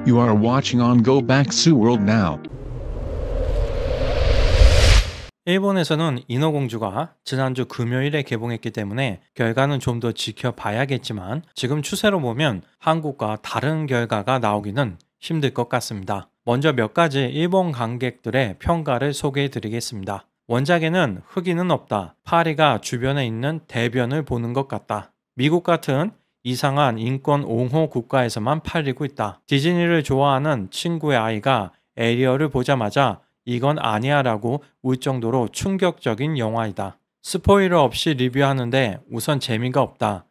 You are watching on Go Back Su World now. 일본에서는 인어공주가 지난주 금요일에 개봉했기 때문에 결과는 좀 더 지켜봐야겠지만 지금 추세로 보면 한국과 다른 결과가 나오기는 힘들 것 같습니다. 먼저 몇 가지 일본 관객들의 평가를 소개해 드리겠습니다. 원작에는 흑인은 없다. 파리가 주변에 있는 대변을 보는 것 같다. 미국 같은 이상한 인권 옹호 국가에서만 팔리고 있다. 디즈니를 좋아하는 친구의 아이가 에리얼을 보자마자 이건 아니야 라고 울 정도로 충격적인 영화이다. 스포일러 없이 리뷰하는데 우선 재미가 없다.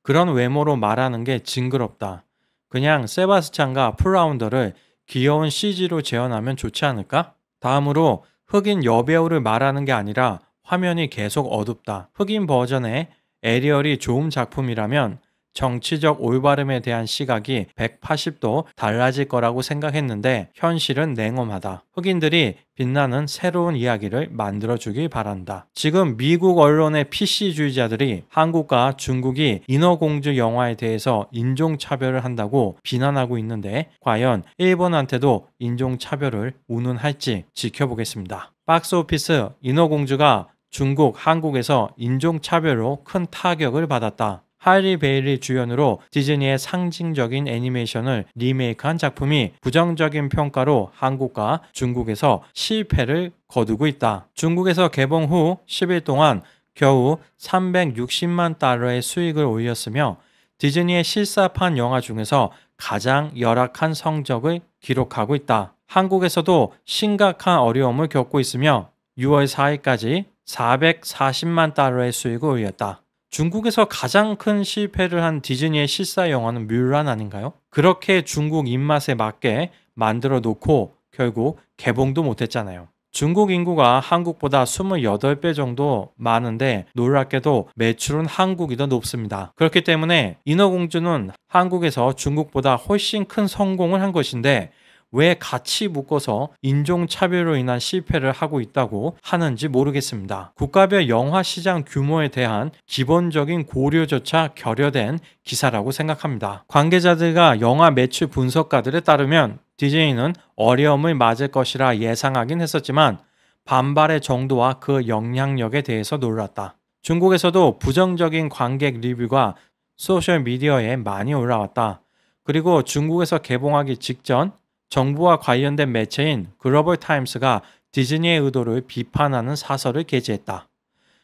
그런 외모로 말하는 게 징그럽다. 그냥 세바스찬과 플라운더를 귀여운 CG로 재현하면 좋지 않을까? 다음으로 흑인 여배우를 말하는 게 아니라 화면이 계속 어둡다. 흑인 버전의 에리얼이 좋은 작품이라면 정치적 올바름에 대한 시각이 180도 달라질 거라고 생각했는데 현실은 냉엄하다. 흑인들이 빛나는 새로운 이야기를 만들어주길 바란다. 지금 미국 언론의 PC주의자들이 한국과 중국이 인어공주 영화에 대해서 인종차별을 한다고 비난하고 있는데 과연 일본한테도 인종차별을 운운할지 지켜보겠습니다. 박스오피스 인어공주가 중국, 한국에서 인종차별로 큰 타격을 받았다. 할리 베일리 주연으로 디즈니의 상징적인 애니메이션을 리메이크한 작품이 부정적인 평가로 한국과 중국에서 실패를 거두고 있다. 중국에서 개봉 후 10일 동안 겨우 360만 달러의 수익을 올렸으며 디즈니의 실사판 영화 중에서 가장 열악한 성적을 기록하고 있다. 한국에서도 심각한 어려움을 겪고 있으며 6월 4일까지 440만 달러의 수익을 올렸다. 중국에서 가장 큰 실패를 한 디즈니의 실사 영화는 뮬란 아닌가요? 그렇게 중국 입맛에 맞게 만들어 놓고 결국 개봉도 못했잖아요. 중국 인구가 한국보다 28배 정도 많은데 놀랍게도 매출은 한국이 더 높습니다. 그렇기 때문에 인어공주는 한국에서 중국보다 훨씬 큰 성공을 한 것인데 왜 같이 묶어서 인종차별로 인한 실패를 하고 있다고 하는지 모르겠습니다. 국가별 영화 시장 규모에 대한 기본적인 고려조차 결여된 기사라고 생각합니다. 관계자들과 영화 매출 분석가들에 따르면 디즈니는 어려움을 맞을 것이라 예상하긴 했었지만 반발의 정도와 그 영향력에 대해서 놀랐다. 중국에서도 부정적인 관객 리뷰가 소셜미디어에 많이 올라왔다. 그리고 중국에서 개봉하기 직전 정부와 관련된 매체인 글로벌 타임스가 디즈니의 의도를 비판하는 사설을 게재했다.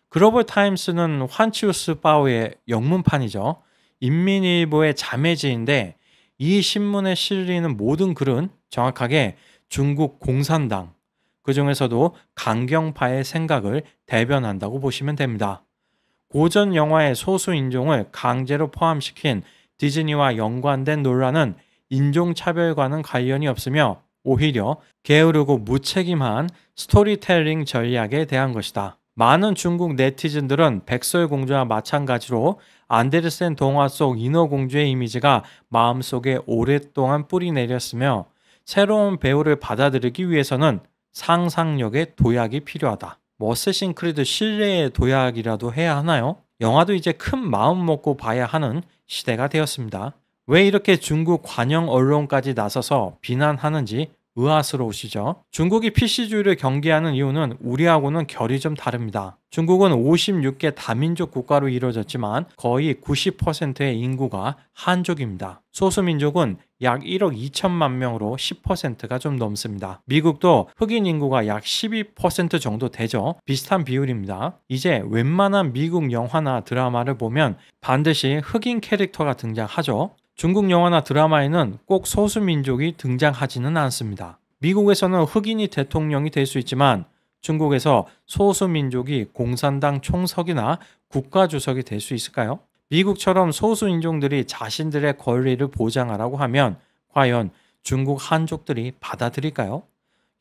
글로벌 타임스는 환치우스 파오의 영문판이죠. 인민일보의 자매지인데 이 신문에 실리는 모든 글은 정확하게 중국 공산당, 그 중에서도 강경파의 생각을 대변한다고 보시면 됩니다. 고전 영화의 소수 인종을 강제로 포함시킨 디즈니와 연관된 논란은 인종차별과는 관련이 없으며 오히려 게으르고 무책임한 스토리텔링 전략에 대한 것이다. 많은 중국 네티즌들은 백설공주와 마찬가지로 안데르센 동화 속 인어공주의 이미지가 마음속에 오랫동안 뿌리 내렸으며 새로운 배우를 받아들이기 위해서는 상상력의 도약이 필요하다. 어쌔신 크리드 신뢰의 도약이라도 해야 하나요? 영화도 이제 큰 마음 먹고 봐야 하는 시대가 되었습니다. 왜 이렇게 중국 관영 언론까지 나서서 비난하는지 의아스러우시죠? 중국이 PC주의를 경계하는 이유는 우리하고는 결이 좀 다릅니다. 중국은 56개 다민족 국가로 이루어졌지만 거의 90%의 인구가 한족입니다. 소수민족은 약 1억 2천만 명으로 10%가 좀 넘습니다. 미국도 흑인 인구가 약 12% 정도 되죠. 비슷한 비율입니다. 이제 웬만한 미국 영화나 드라마를 보면 반드시 흑인 캐릭터가 등장하죠. 중국 영화나 드라마에는 꼭 소수민족이 등장하지는 않습니다. 미국에서는 흑인이 대통령이 될 수 있지만 중국에서 소수민족이 공산당 총석이나 국가주석이 될 수 있을까요? 미국처럼 소수인종들이 자신들의 권리를 보장하라고 하면 과연 중국 한족들이 받아들일까요?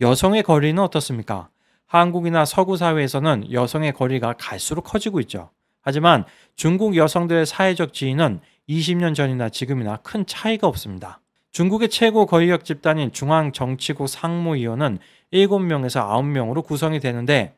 여성의 권리는 어떻습니까? 한국이나 서구 사회에서는 여성의 권리가 갈수록 커지고 있죠. 하지만 중국 여성들의 사회적 지위는 20년 전이나 지금이나 큰 차이가 없습니다. 중국의 최고 권력 집단인 중앙정치국 상무위원은 7명에서 9명으로 구성이 되는데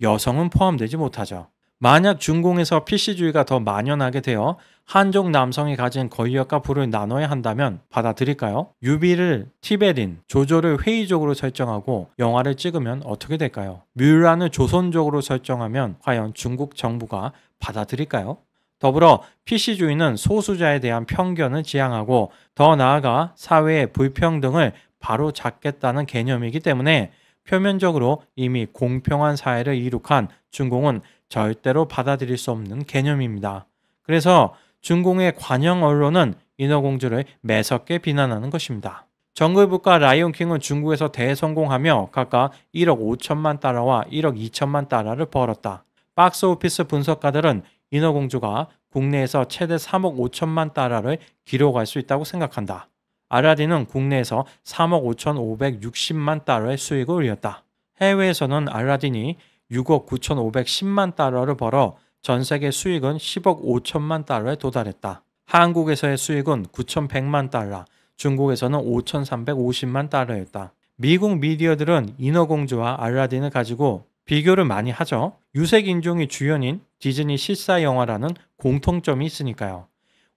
여성은 포함되지 못하죠. 만약 중공에서 PC주의가 더 만연하게 되어 한족 남성이 가진 권력과 부를 나눠야 한다면 받아들일까요? 유비를 티베린, 조조를 회의적으로 설정하고 영화를 찍으면 어떻게 될까요? 뮬란을 조선족으로 설정하면 과연 중국 정부가 받아들일까요? 더불어 PC주의는 소수자에 대한 편견을 지향하고 더 나아가 사회의 불평등을 바로잡겠다는 개념이기 때문에 표면적으로 이미 공평한 사회를 이룩한 중공은 절대로 받아들일 수 없는 개념입니다. 그래서 중공의 관영 언론은 인어공주를 매섭게 비난하는 것입니다. 정글북과 라이온킹은 중국에서 대성공하며 각각 1억 5천만 달러와 1억 2천만 달러를 벌었다. 박스오피스 분석가들은 인어공주가 국내에서 최대 3억 5천만 달러를 기록할 수 있다고 생각한다. 알라딘은 국내에서 3억 5,560만 달러의 수익을 올렸다. 해외에서는 알라딘이 6억 9,510만 달러를 벌어 전 세계 수익은 10억 5천만 달러에 도달했다. 한국에서의 수익은 9,100만 달러, 중국에서는 5,350만 달러였다. 미국 미디어들은 인어공주와 알라딘을 가지고 비교를 많이 하죠. 유색 인종이 주연인 디즈니 실사 영화라는 공통점이 있으니까요.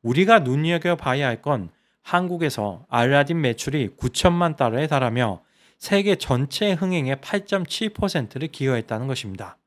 우리가 눈여겨봐야 할 건 한국에서 알라딘 매출이 9천만 달러에 달하며 세계 전체 흥행의 8.7%를 기여했다는 것입니다.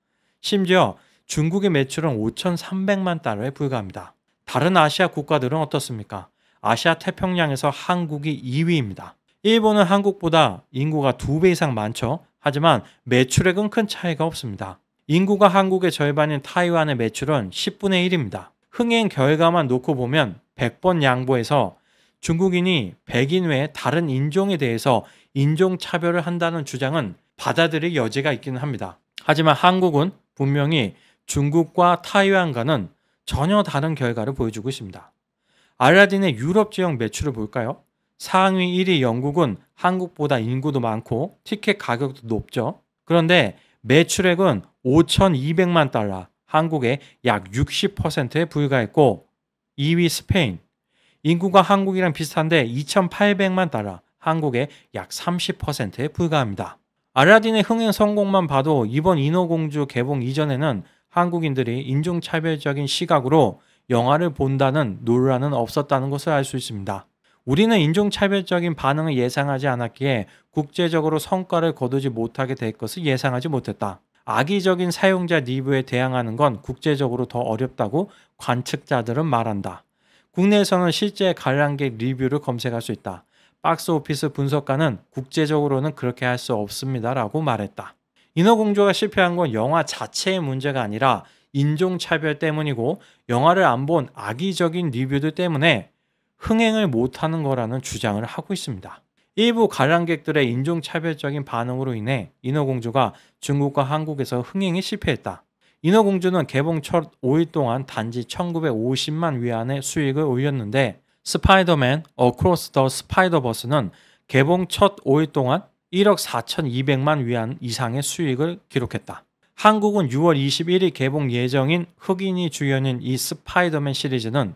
심지어 중국의 매출은 5,300만 달러에 불과합니다. 다른 아시아 국가들은 어떻습니까? 아시아 태평양에서 한국이 2위입니다. 일본은 한국보다 인구가 2배 이상 많죠. 하지만 매출액은 큰 차이가 없습니다. 인구가 한국의 절반인 타이완의 매출은 10분의 1입니다. 흥행 결과만 놓고 보면 100번 양보해서 중국인이 백인 외에 다른 인종에 대해서 인종차별을 한다는 주장은 받아들일 여지가 있기는 합니다. 하지만 한국은 분명히 중국과 타이완과는 전혀 다른 결과를 보여주고 있습니다. 알라딘의 유럽 지역 매출을 볼까요? 상위 1위 영국은 한국보다 인구도 많고 티켓 가격도 높죠. 그런데 매출액은 5,200만 달러, 한국의 약 60%에 불과했고 2위 스페인, 인구가 한국이랑 비슷한데 2,800만 달러, 한국의 약 30%에 불과합니다. 알라딘의 흥행 성공만 봐도 이번 인어공주 개봉 이전에는 한국인들이 인종차별적인 시각으로 영화를 본다는 논란은 없었다는 것을 알 수 있습니다. 우리는 인종차별적인 반응을 예상하지 않았기에 국제적으로 성과를 거두지 못하게 될 것을 예상하지 못했다. 악의적인 사용자 리뷰에 대항하는 건 국제적으로 더 어렵다고 관측자들은 말한다. 국내에서는 실제 관람객 리뷰를 검색할 수 있다. 박스오피스 분석가는 국제적으로는 그렇게 할 수 없습니다 라고 말했다. 인어공주가 실패한 건 영화 자체의 문제가 아니라 인종차별 때문이고 영화를 안 본 악의적인 리뷰들 때문에 흥행을 못하는 거라는 주장을 하고 있습니다. 일부 관람객들의 인종차별적인 반응으로 인해 인어공주가 중국과 한국에서 흥행에 실패했다. 인어공주는 개봉 첫 5일 동안 단지 1950만 위안의 수익을 올렸는데 스파이더맨 어크로스 더 스파이더버스는 개봉 첫 5일 동안 1억 4,200만 위안 이상의 수익을 기록했다. 한국은 6월 21일 개봉 예정인 흑인이 주연인 이 스파이더맨 시리즈는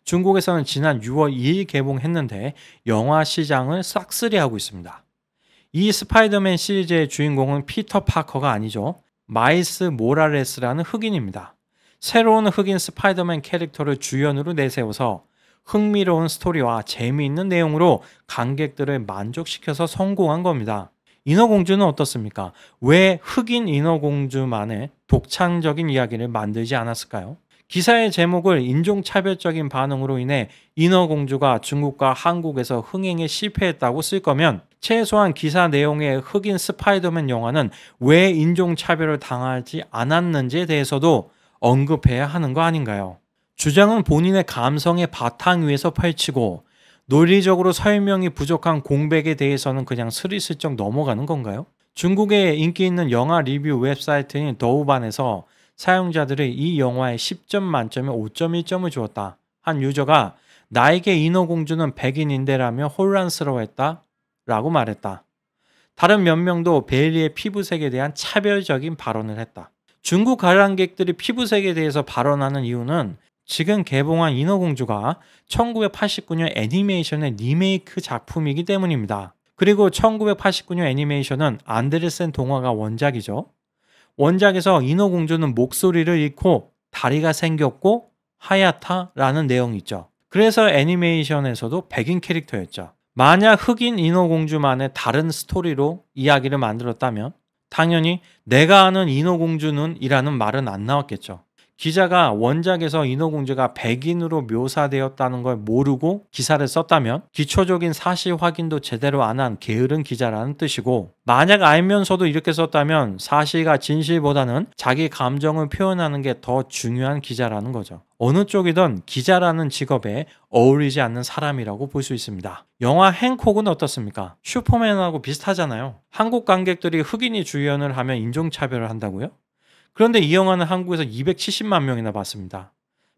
중국에서는 지난 6월 2일 개봉했는데 영화 시장을 싹쓸이하고 있습니다. 이 스파이더맨 시리즈의 주인공은 피터 파커가 아니죠. 마일스 모라레스라는 흑인입니다. 새로운 흑인 스파이더맨 캐릭터를 주연으로 내세워서 흥미로운 스토리와 재미있는 내용으로 관객들을 만족시켜서 성공한 겁니다. 인어공주는 어떻습니까? 왜 흑인 인어공주만의 독창적인 이야기를 만들지 않았을까요? 기사의 제목을 인종차별적인 반응으로 인해 인어공주가 중국과 한국에서 흥행에 실패했다고 쓸 거면 최소한 기사 내용의 흑인 스파이더맨 영화는 왜 인종차별을 당하지 않았는지에 대해서도 언급해야 하는 거 아닌가요? 주장은 본인의 감성의 바탕 위에서 펼치고 논리적으로 설명이 부족한 공백에 대해서는 그냥 스리슬쩍 넘어가는 건가요? 중국의 인기 있는 영화 리뷰 웹사이트인 더우반에서 사용자들이 이 영화에 10점 만점에 5.1점을 주었다. 한 유저가 나에게 인어공주는 백인인데라며 혼란스러워했다 라고 말했다. 다른 몇 명도 베일리의 피부색에 대한 차별적인 발언을 했다. 중국 관람객들이 피부색에 대해서 발언하는 이유는 지금 개봉한 인어공주가 1989년 애니메이션의 리메이크 작품이기 때문입니다. 그리고 1989년 애니메이션은 안데르센 동화가 원작이죠. 원작에서 인어공주는 목소리를 잃고 다리가 생겼고 하얗다라는 내용이 있죠. 그래서 애니메이션에서도 백인 캐릭터였죠. 만약 흑인 인어공주만의 다른 스토리로 이야기를 만들었다면 당연히 내가 아는 인어공주는 이라는 말은 안 나왔겠죠. 기자가 원작에서 인어공주가 백인으로 묘사되었다는 걸 모르고 기사를 썼다면 기초적인 사실 확인도 제대로 안 한 게으른 기자라는 뜻이고, 만약 알면서도 이렇게 썼다면 사실과 진실보다는 자기 감정을 표현하는 게 더 중요한 기자라는 거죠. 어느 쪽이든 기자라는 직업에 어울리지 않는 사람이라고 볼 수 있습니다. 영화 행콕은 어떻습니까? 슈퍼맨하고 비슷하잖아요. 한국 관객들이 흑인이 주연을 하면 인종차별을 한다고요? 그런데 이 영화는 한국에서 270만 명이나 봤습니다.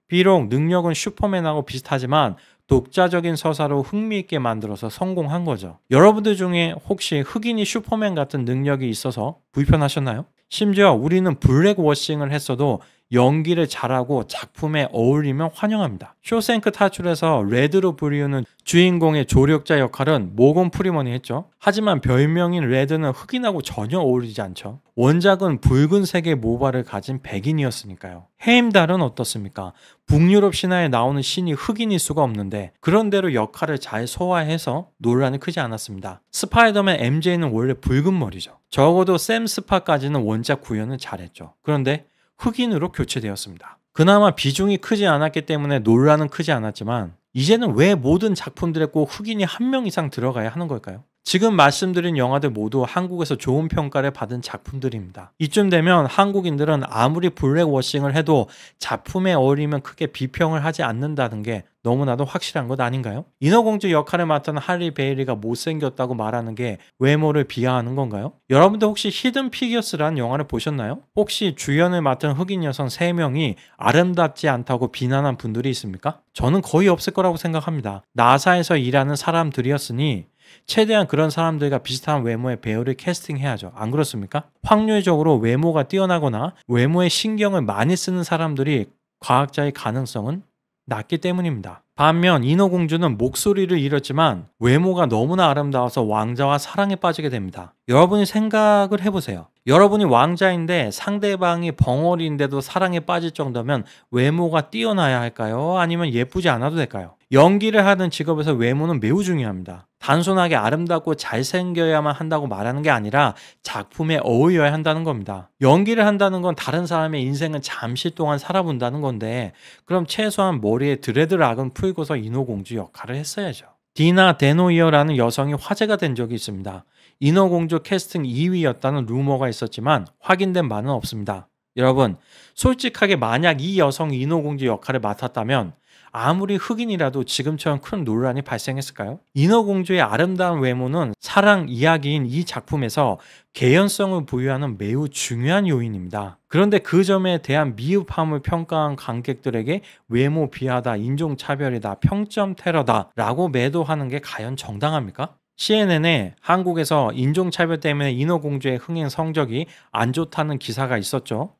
비록 능력은 슈퍼맨하고 비슷하지만 독자적인 서사로 흥미있게 만들어서 성공한 거죠. 여러분들 중에 혹시 흑인이 슈퍼맨 같은 능력이 있어서 불편하셨나요? 심지어 우리는 블랙워싱을 했어도 연기를 잘하고 작품에 어울리면 환영합니다. 쇼생크 탈출에서 레드로 불리우는 주인공의 조력자 역할은 모건 프리먼이 했죠. 하지만 별명인 레드는 흑인하고 전혀 어울리지 않죠. 원작은 붉은색의 모발을 가진 백인이었으니까요. 헤임달은 어떻습니까? 북유럽 신화에 나오는 신이 흑인일 수가 없는데 그런대로 역할을 잘 소화해서 논란이 크지 않았습니다. 스파이더맨 MJ는 원래 붉은 머리죠. 적어도 샘 스파까지는 원작 구현을 잘했죠. 그런데 흑인으로 교체되었습니다. 그나마 비중이 크지 않았기 때문에 논란은 크지 않았지만 이제는 왜 모든 작품들에 꼭 흑인이 한 명 이상 들어가야 하는 걸까요? 지금 말씀드린 영화들 모두 한국에서 좋은 평가를 받은 작품들입니다. 이쯤 되면 한국인들은 아무리 블랙워싱을 해도 작품에 어울리면 크게 비평을 하지 않는다는 게 너무나도 확실한 것 아닌가요? 인어공주 역할을 맡은 할리 베일리가 못생겼다고 말하는 게 외모를 비하하는 건가요? 여러분들 혹시 히든 피겨스라는 영화를 보셨나요? 혹시 주연을 맡은 흑인 여성 3명이 아름답지 않다고 비난한 분들이 있습니까? 저는 거의 없을 거라고 생각합니다. 나사에서 일하는 사람들이었으니 최대한 그런 사람들과 비슷한 외모의 배우를 캐스팅해야죠. 안 그렇습니까? 확률적으로 외모가 뛰어나거나 외모에 신경을 많이 쓰는 사람들이 과학자의 가능성은 낮기 때문입니다. 반면 인어공주는 목소리를 잃었지만 외모가 너무나 아름다워서 왕자와 사랑에 빠지게 됩니다. 여러분이 생각을 해보세요. 여러분이 왕자인데 상대방이 벙어리인데도 사랑에 빠질 정도면 외모가 뛰어나야 할까요? 아니면 예쁘지 않아도 될까요? 연기를 하는 직업에서 외모는 매우 중요합니다. 단순하게 아름답고 잘생겨야만 한다고 말하는 게 아니라 작품에 어울려야 한다는 겁니다. 연기를 한다는 건 다른 사람의 인생을 잠시 동안 살아본다는 건데 그럼 최소한 머리에 드레드락은 풀고서 인어공주 역할을 했어야죠. 디나 데노이어라는 여성이 화제가 된 적이 있습니다. 인어공주 캐스팅 2위였다는 루머가 있었지만 확인된 바는 없습니다. 여러분, 솔직하게 만약 이 여성이 인어공주 역할을 맡았다면 아무리 흑인이라도 지금처럼 큰 논란이 발생했을까요? 인어공주의 아름다운 외모는 사랑 이야기인 이 작품에서 개연성을 부여하는 매우 중요한 요인입니다. 그런데 그 점에 대한 미흡함을 평가한 관객들에게 외모 비하다, 인종차별이다, 평점 테러다 라고 매도하는 게 과연 정당합니까? CNN에 한국에서 인종차별 때문에 인어공주의 흥행 성적이 안 좋다는 기사가 있었죠.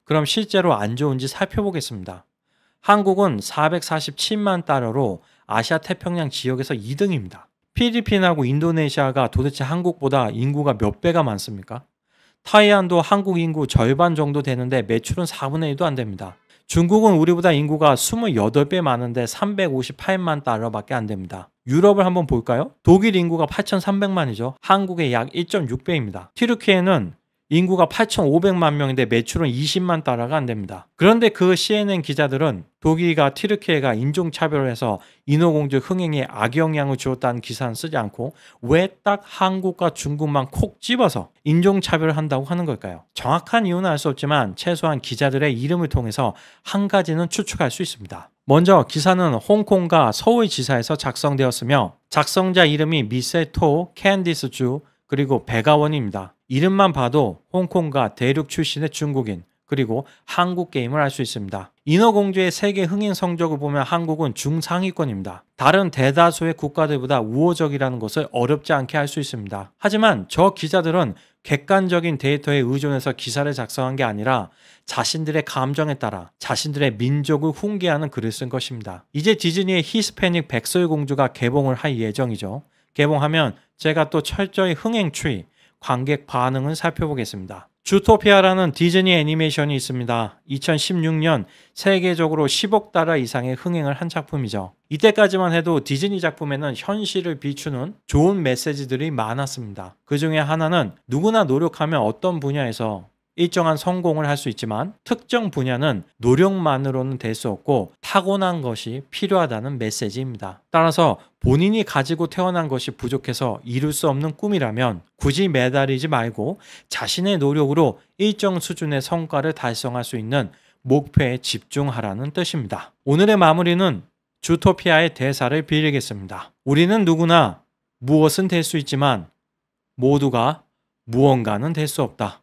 그럼 실제로 안 좋은지 살펴보겠습니다. 한국은 447만 달러로 아시아 태평양 지역에서 2등입니다. 필리핀하고 인도네시아가 도대체 한국보다 인구가 몇 배가 많습니까? 타이완도 한국 인구 절반 정도 되는데 매출은 4분의 1도 안 됩니다. 중국은 우리보다 인구가 28배 많은데 358만 달러밖에 안 됩니다. 유럽을 한번 볼까요? 독일 인구가 8,300만이죠. 한국의 약 1.6배입니다. 튀르키예는 인구가 8,500만 명인데 매출은 20만 달러가 안 됩니다. 그런데 그 CNN 기자들은 독일과 튀르키예가 인종차별을 해서 인어공주 흥행에 악영향을 주었다는 기사는 쓰지 않고 왜 딱 한국과 중국만 콕 집어서 인종차별을 한다고 하는 걸까요? 정확한 이유는 알 수 없지만 최소한 기자들의 이름을 통해서 한 가지는 추측할 수 있습니다. 먼저 기사는 홍콩과 서울지사에서 작성되었으며 작성자 이름이 미셀토, 캔디스 주, 그리고 백아원입니다. 이름만 봐도 홍콩과 대륙 출신의 중국인 그리고 한국 게임을 알 수 있습니다. 인어공주의 세계 흥행 성적을 보면 한국은 중상위권입니다. 다른 대다수의 국가들보다 우호적이라는 것을 어렵지 않게 알 수 있습니다. 하지만 저 기자들은 객관적인 데이터에 의존해서 기사를 작성한 게 아니라 자신들의 감정에 따라 자신들의 민족을 훈계하는 글을 쓴 것입니다. 이제 디즈니의 히스패닉 백설공주가 개봉을 할 예정이죠. 개봉하면 제가 또 철저히 흥행 추이, 관객 반응을 살펴보겠습니다. 주토피아라는 디즈니 애니메이션이 있습니다. 2016년 세계적으로 10억 달러 이상의 흥행을 한 작품이죠. 이때까지만 해도 디즈니 작품에는 현실을 비추는 좋은 메시지들이 많았습니다. 그 중에 하나는 누구나 노력하면 어떤 분야에서 일정한 성공을 할 수 있지만 특정 분야는 노력만으로는 될 수 없고 타고난 것이 필요하다는 메시지입니다. 따라서 본인이 가지고 태어난 것이 부족해서 이룰 수 없는 꿈이라면 굳이 매달리지 말고 자신의 노력으로 일정 수준의 성과를 달성할 수 있는 목표에 집중하라는 뜻입니다. 오늘의 마무리는 주토피아의 대사를 빌리겠습니다. 우리는 누구나 무엇은 될 수 있지만 모두가 무언가는 될 수 없다.